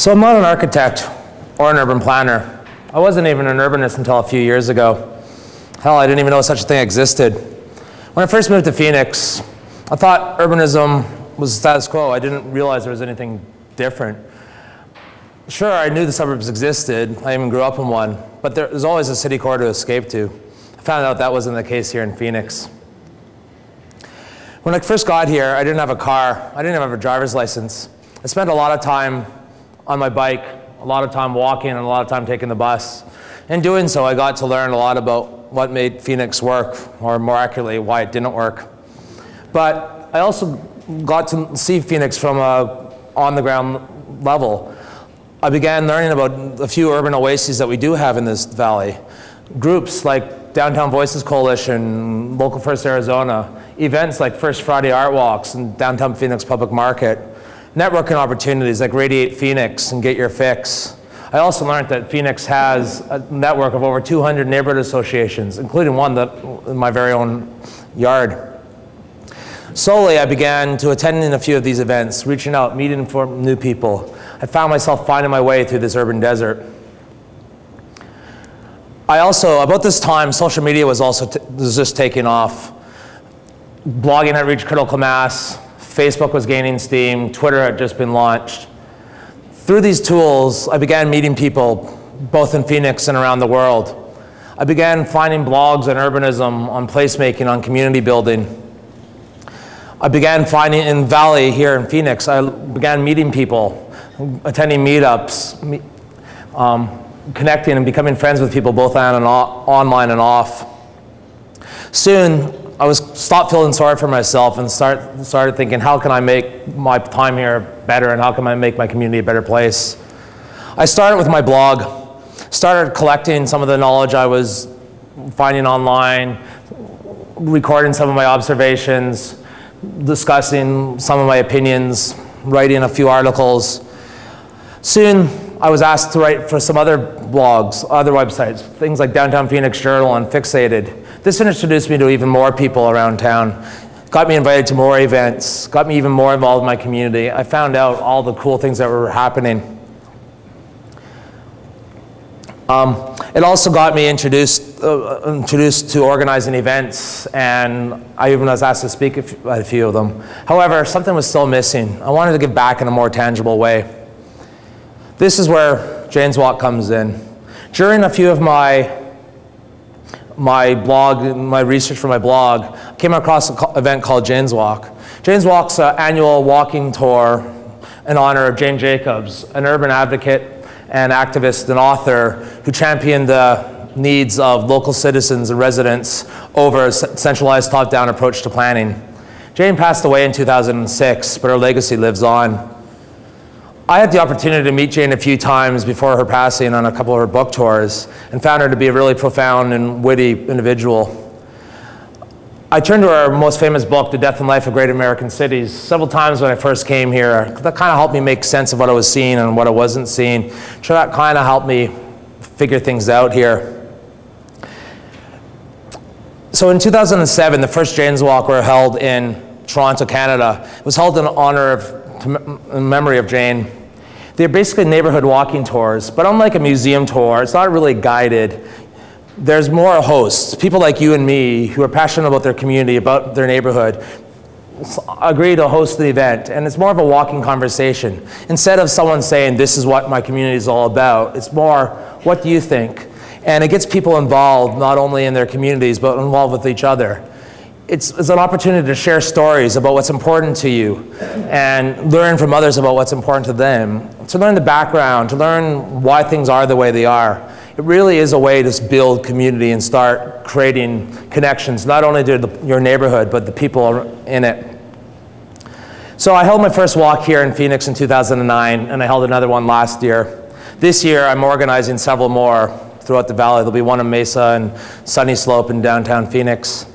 So I'm not an architect or an urban planner. I wasn't even an urbanist until a few years ago. Hell, I didn't even know such a thing existed. When I first moved to Phoenix, I thought urbanism was status quo. I didn't realize there was anything different. Sure, I knew the suburbs existed. I even grew up in one. But there's always a city core to escape to. I found out that wasn't the case here in Phoenix. When I first got here, I didn't have a car. I didn't have a driver's license. I spent a lot of time on my bike, a lot of time walking, and a lot of time taking the bus. In doing so, I got to learn a lot about what made Phoenix work, or more accurately, why it didn't work. But I also got to see Phoenix from a on-the-ground level. I began learning about a few urban oases that we do have in this valley. Groups like Downtown Voices Coalition, Local First Arizona, events like First Friday Art Walks and Downtown Phoenix Public Market, networking opportunities like Radiate Phoenix and Get Your Fix. I also learned that Phoenix has a network of over 200 neighborhood associations, including one that in my very own yard. Slowly, I began to attend in a few of these events, reaching out, meeting for new people. I found myself finding my way through this urban desert. I also, about this time, social media was just taking off. Blogging had reached critical mass. Facebook was gaining steam. Twitter had just been launched. Through these tools, I began meeting people, both in Phoenix and around the world. I began finding blogs on urbanism, on placemaking, on community building. I began finding in Valley here in Phoenix, I began meeting people, attending meetups, connecting and becoming friends with people both online and off. Soon, I stopped feeling sorry for myself and started thinking, how can I make my time here better and how can I make my community a better place? I started with my blog, started collecting some of the knowledge I was finding online, recording some of my observations, discussing some of my opinions, writing a few articles. Soon, I was asked to write for some other blogs, other websites, things like Downtown Phoenix Journal and Fixated. This introduced me to even more people around town, got me invited to more events, got me even more involved in my community. I found out all the cool things that were happening. It also got me introduced to organizing events, and I even was asked to speak at a few of them. However, something was still missing. I wanted to give back in a more tangible way. This is where Jane's Walk comes in. During a few of my research for my blog, I came across an event called Jane's Walk. Jane's Walk's an annual walking tour in honor of Jane Jacobs, an urban advocate and activist and author who championed the needs of local citizens and residents over a centralized top-down approach to planning. Jane passed away in 2006, but her legacy lives on. I had the opportunity to meet Jane a few times before her passing on a couple of her book tours and found her to be a really profound and witty individual. I turned to her most famous book, The Death and Life of Great American Cities, several times when I first came here. That kind of helped me make sense of what I was seeing and what I wasn't seeing. So that kind of helped me figure things out here. So in 2007, the first Jane's Walk were held in Toronto, Canada. It was held in honor of, in memory of Jane. They're basically neighborhood walking tours, but unlike a museum tour, it's not really guided. There's more hosts, people like you and me who are passionate about their community, about their neighborhood, agree to host the event, and it's more of a walking conversation. Instead of someone saying, this is what my community is all about, it's more, what do you think? And it gets people involved, not only in their communities, but involved with each other. It's an opportunity to share stories about what's important to you and learn from others about what's important to them, to learn the background, to learn why things are the way they are. It really is a way to build community and start creating connections, not only to your neighborhood, but the people in it. So I held my first walk here in Phoenix in 2009, and I held another one last year. This year, I'm organizing several more throughout the valley. There'll be one in Mesa and Sunny Slope in downtown Phoenix.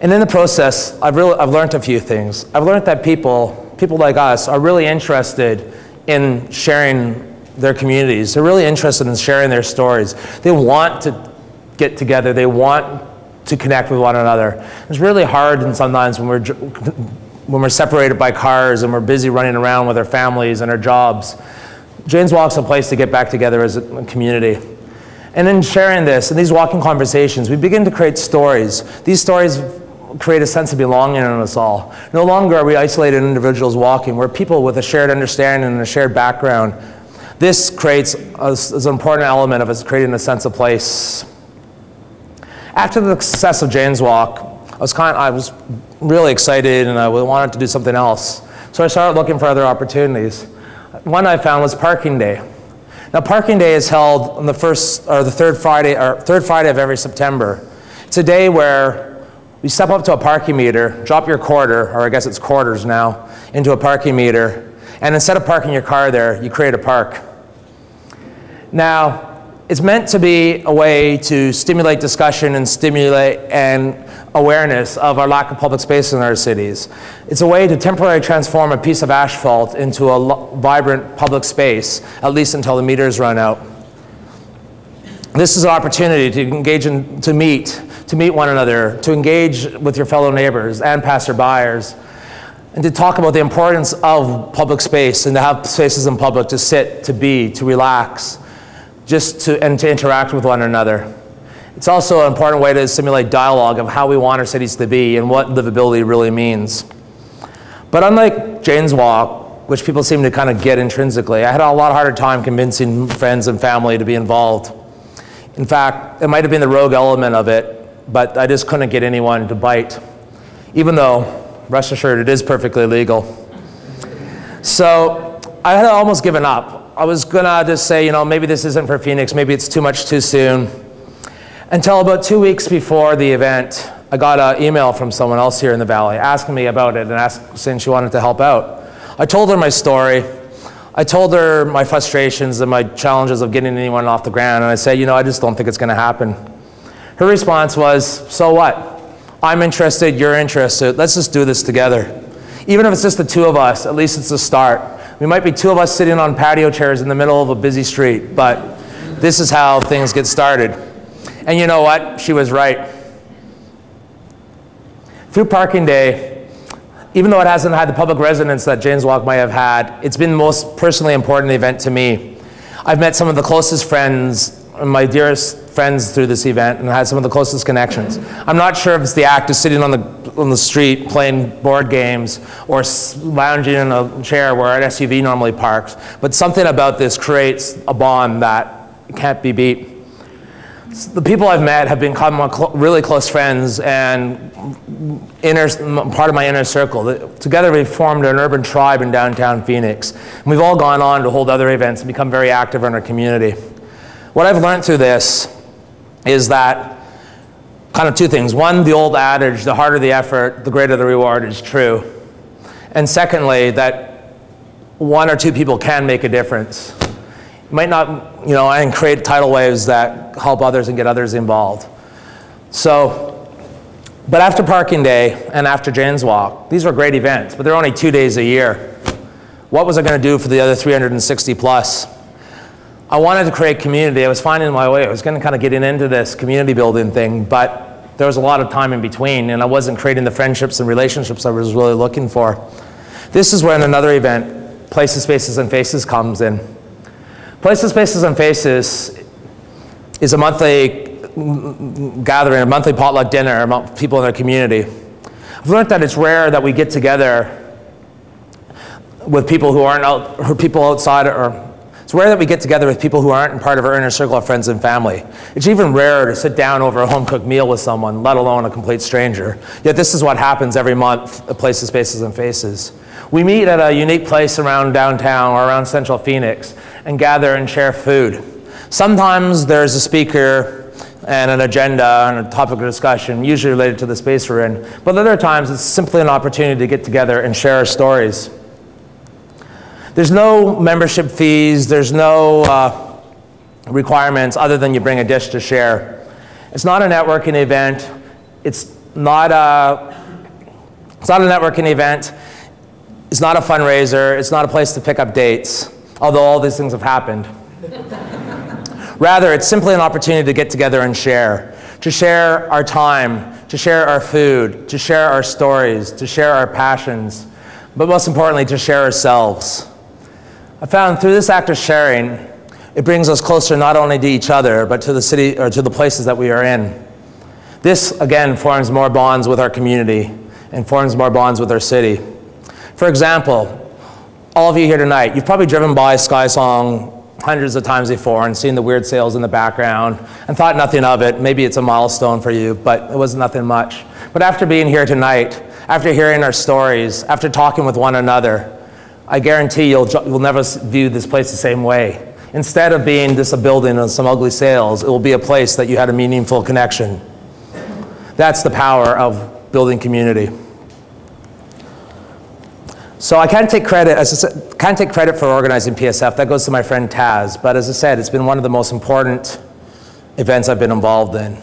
And in the process, I've learned a few things. I've learned that people like us are really interested in sharing their communities. They're really interested in sharing their stories. They want to get together. They want to connect with one another. It's really hard and sometimes when we're separated by cars and we're busy running around with our families and our jobs. Jane's Walk's a place to get back together as a community. And in sharing this, in these walking conversations, we begin to create stories. These stories create a sense of belonging in us all. No longer are we isolated individuals walking. We're people with a shared understanding and a shared background. This creates as an important element of us creating a sense of place. After the success of Jane's Walk, I was really excited and I wanted to do something else. So I started looking for other opportunities. One I found was Parking Day. Now, Parking Day is held on the third Friday of every September. It's a day where you step up to a parking meter, drop your quarter, or I guess it's quarters now, into a parking meter, and instead of parking your car there, you create a park. Now, it's meant to be a way to stimulate discussion and stimulate awareness of our lack of public space in our cities. It's a way to temporarily transform a piece of asphalt into a vibrant public space, at least until the meters run out. This is an opportunity to engage to meet one another, to engage with your fellow neighbors and passerbyers, and to talk about the importance of public space and to have spaces in public to sit, to be, to relax, and to interact with one another. It's also an important way to stimulate dialogue of how we want our cities to be and what livability really means. But unlike Jane's Walk, which people seem to kind of get intrinsically, I had a lot harder time convincing friends and family to be involved. In fact, it might have been the rogue element of it, but I just couldn't get anyone to bite, even though, rest assured, it is perfectly legal. So I had almost given up. I was gonna just say, you know, maybe this isn't for Phoenix, maybe it's too much too soon. Until about 2 weeks before the event, I got an email from someone else here in the Valley asking me about it and saying she wanted to help out. I told her my story. I told her my frustrations and my challenges of getting anyone off the ground, and I said, you know, I just don't think it's gonna happen. Her response was, so what? I'm interested, you're interested, let's just do this together. Even if it's just the two of us, at least it's a start. We might be two of us sitting on patio chairs in the middle of a busy street, but this is how things get started. And you know what? She was right. Through Parking Day, even though it hasn't had the public resonance that Jane's Walk might have had, it's been the most personally important event to me. I've met some of the closest friends, my dearest friends through this event, and had some of the closest connections. I'm not sure if it's the act of sitting on the street playing board games or lounging in a chair where an SUV normally parks, but something about this creates a bond that can't be beat. The people I've met have become really close friends and part of my inner circle. Together we've formed an urban tribe in downtown Phoenix. And we've all gone on to hold other events and become very active in our community. What I've learned through this is that kind of two things. One, the old adage, the harder the effort, the greater the reward, is true. And secondly, that one or two people can make a difference. You might not, you know, and create tidal waves that help others and get others involved. So, but after Parking Day and after Jane's Walk, these were great events, but they're only 2 days a year. What was I going to do for the other 360 plus? I wanted to create community. I was finding my way. I was going to kind of getting into this community building thing, but there was a lot of time in between, and I wasn't creating the friendships and relationships I was really looking for. This is when another event, Places, Spaces, and Faces, comes in. Places, Spaces, and Faces is a monthly gathering, a monthly potluck dinner among people in our community. I've learned that it's rare that we get together with people who aren't outside, or it's rare that we get together with people who aren't part of our inner circle of friends and family. It's even rarer to sit down over a home-cooked meal with someone, let alone a complete stranger. Yet this is what happens every month at Places, Spaces, and Faces. We meet at a unique place around downtown or around central Phoenix and gather and share food. Sometimes there's a speaker and an agenda and a topic of discussion, usually related to the space we're in. But other times it's simply an opportunity to get together and share our stories. There's no membership fees, there's no requirements other than you bring a dish to share. It's not a networking event. It's not a networking event. It's not a fundraiser. It's not a place to pick up dates, although all these things have happened. Rather, it's simply an opportunity to get together and share. To share our time, to share our food, to share our stories, to share our passions, but most importantly, to share ourselves. I found through this act of sharing, it brings us closer not only to each other, but to the city or to the places that we are in. This, again, forms more bonds with our community and forms more bonds with our city. For example, all of you here tonight, you've probably driven by Sky Song hundreds of times before and seen the weird sails in the background and thought nothing of it. Maybe it's a milestone for you, but it was nothing much. But after being here tonight, after hearing our stories, after talking with one another, I guarantee you'll never view this place the same way. Instead of being just a building and some ugly sails, it will be a place that you had a meaningful connection. That's the power of building community. So I can't take credit, for organizing PSF. That goes to my friend Taz. But as I said, it's been one of the most important events I've been involved in.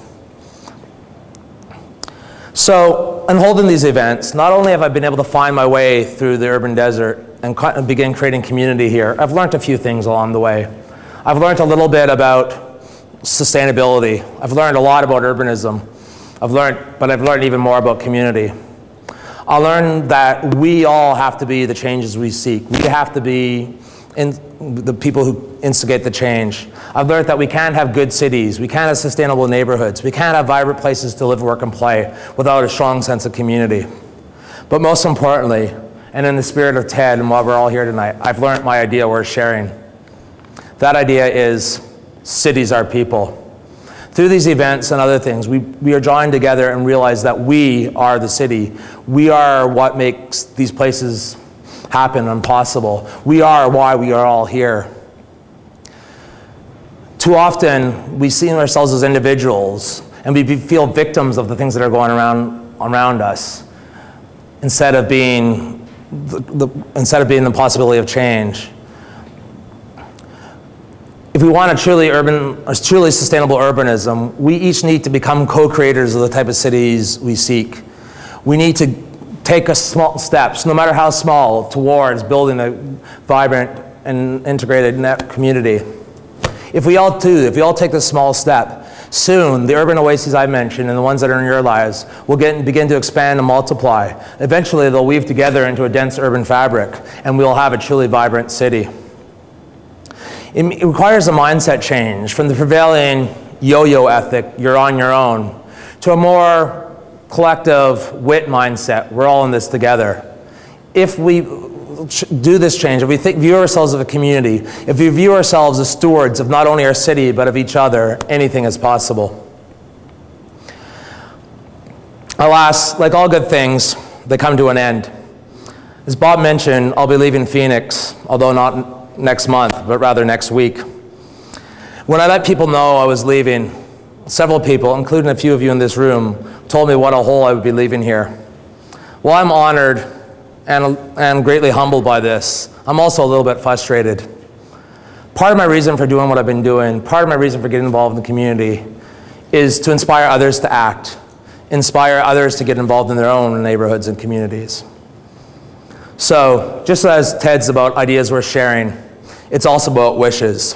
So in holding these events, not only have I been able to find my way through the urban desert and begin creating community here, I've learned a few things along the way. I've learned a little bit about sustainability. I've learned a lot about urbanism. But I've learned even more about community. I learned that we all have to be the changes we seek. We have to be the people who instigate the change. I've learned that we can't have good cities. We can't have sustainable neighborhoods. We can't have vibrant places to live, work, and play without a strong sense of community. But most importantly, and in the spirit of TED and while we're all here tonight, I've learned my idea worth sharing. That idea is cities are people. Through these events and other things, we are drawing together and realize that we are the city. We are what makes these places happen and possible. We are why we are all here. Too often, we see ourselves as individuals, and we feel victims of the things that are going around us, instead of being the possibility of change. If we want a truly sustainable urbanism, we each need to become co-creators of the type of cities we seek. We need to take small steps, no matter how small, towards building a vibrant and integrated net community. If we all take this small step, soon the urban oases I mentioned and the ones that are in your lives will begin to expand and multiply. Eventually they'll weave together into a dense urban fabric, and we'll have a truly vibrant city. It requires a mindset change from the prevailing yo-yo ethic, you're on your own, to a more collective wit mindset, we're all in this together. If we do this change, if we view ourselves as a community, if we view ourselves as stewards of not only our city, but of each other, anything is possible. Alas, like all good things, they come to an end. As Bob mentioned, I'll be leaving Phoenix, although not next month, but rather next week. When I let people know I was leaving, several people, including a few of you in this room, told me what a hole I would be leaving here. Well, I'm honored and greatly humbled by this. I'm also a little bit frustrated. Part of my reason for doing what I've been doing, part of my reason for getting involved in the community, is to inspire others to act, inspire others to get involved in their own neighborhoods and communities. So, just as TED's about ideas worth sharing, it's also about wishes.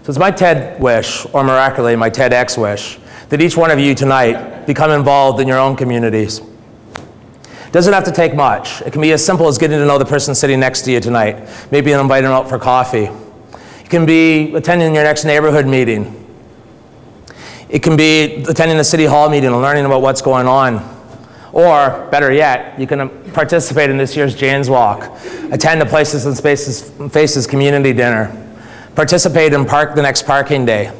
So it's my TED wish, or miraculously my TEDx wish, that each one of you tonight become involved in your own communities. It doesn't have to take much. It can be as simple as getting to know the person sitting next to you tonight, maybe invite them out for coffee. It can be attending your next neighborhood meeting. It can be attending a city hall meeting and learning about what's going on. Or, better yet, you can participate in this year's Jane's Walk, attend the Places and Faces community dinner, participate in the next parking day.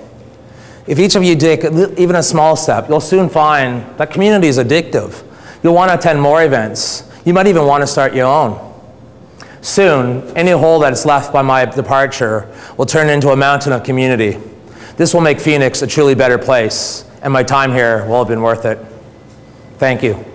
If each of you take even a small step, you'll soon find that community is addictive. You'll want to attend more events. You might even want to start your own. Soon, any hole that's left by my departure will turn into a mountain of community. This will make Phoenix a truly better place, and my time here will have been worth it. Thank you.